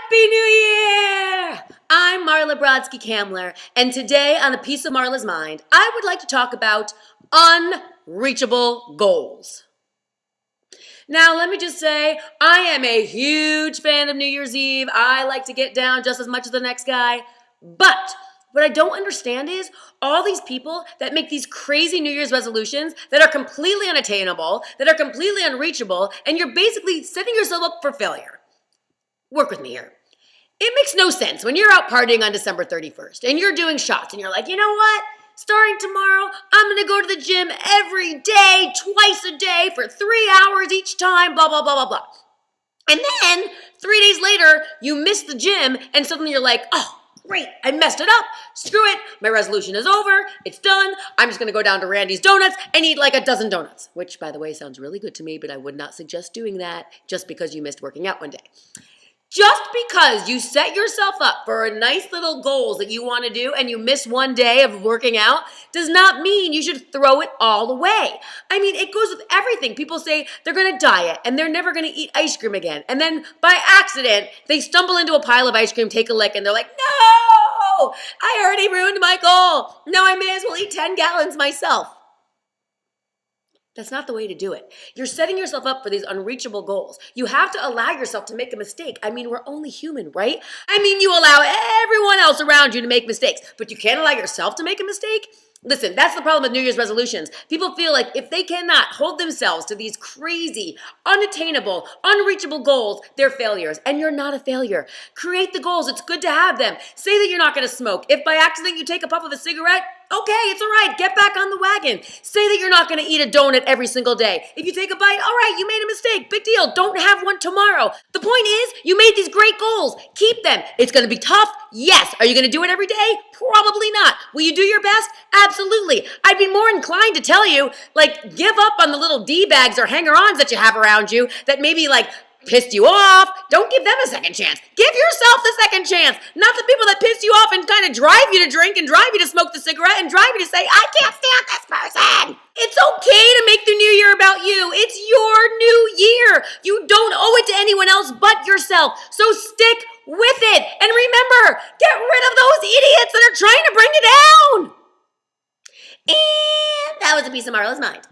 Happy New Year! I'm Marla Brodsky-Kamler, and today on A Piece of Marla's Mind, I would like to talk about unreachable goals. Now, let me just say, I am a huge fan of New Year's Eve. I like to get down just as much as the next guy, but what I don't understand is all these people that make these crazy New Year's resolutions that are completely unattainable, that are completely unreachable, and you're basically setting yourself up for failure. Work with me here. It makes no sense when you're out partying on December 31st and you're doing shots and you're like, you know what? Starting tomorrow, I'm going to go to the gym every day, twice a day for 3 hours each time, blah, blah, blah, blah, blah. And then 3 days later, you miss the gym and suddenly you're like, oh, great, I messed it up. Screw it. My resolution is over. It's done. I'm just going to go down to Randy's Donuts and eat like a dozen donuts, which, by the way, sounds really good to me, but I would not suggest doing that just because you missed working out one day. Just because you set yourself up for a nice little goals that you want to do and you miss one day of working out does not mean you should throw it all away. I mean, it goes with everything. People say they're going to diet and they're never going to eat ice cream again. And then by accident, they stumble into a pile of ice cream, take a lick, and they're like, no, I already ruined my goal. Now I may as well eat 10 gallons myself. That's not the way to do it. You're setting yourself up for these unreachable goals. You have to allow yourself to make a mistake. I mean, we're only human, right? I mean, you allow everyone else around you to make mistakes, but you can't allow yourself to make a mistake? Listen, that's the problem with New Year's resolutions. People feel like if they cannot hold themselves to these crazy, unattainable, unreachable goals, they're failures. And you're not a failure. Create the goals. It's good to have them. Say that you're not going to smoke. If by accident you take a puff of a cigarette, okay, it's all right. Get back on the wagon. Say that you're not going to eat a donut every single day. If you take a bite, all right, you made a mistake. Big deal. Don't have one tomorrow. The point is, you made these great goals. Keep them. It's going to be tough. Yes. Are you going to do it every day? Probably not. Will you do your best? Absolutely. I'd be more inclined to tell you, like, give up on the little D-bags or hanger-ons that you have around you that maybe, like, pissed you off. Don't give them a second chance. Give yourself the second chance. Not the people that pissed you off and kind of drive you to drink and drive you to smoke the cigarette and drive you to say, I can't stand this person. It's okay to make the new year about you. It's your new year. You don't owe it to anyone else but yourself. So stick with it. And remember, get rid of those idiots that are trying to bring you down. And that was A Piece of Marla's Mind.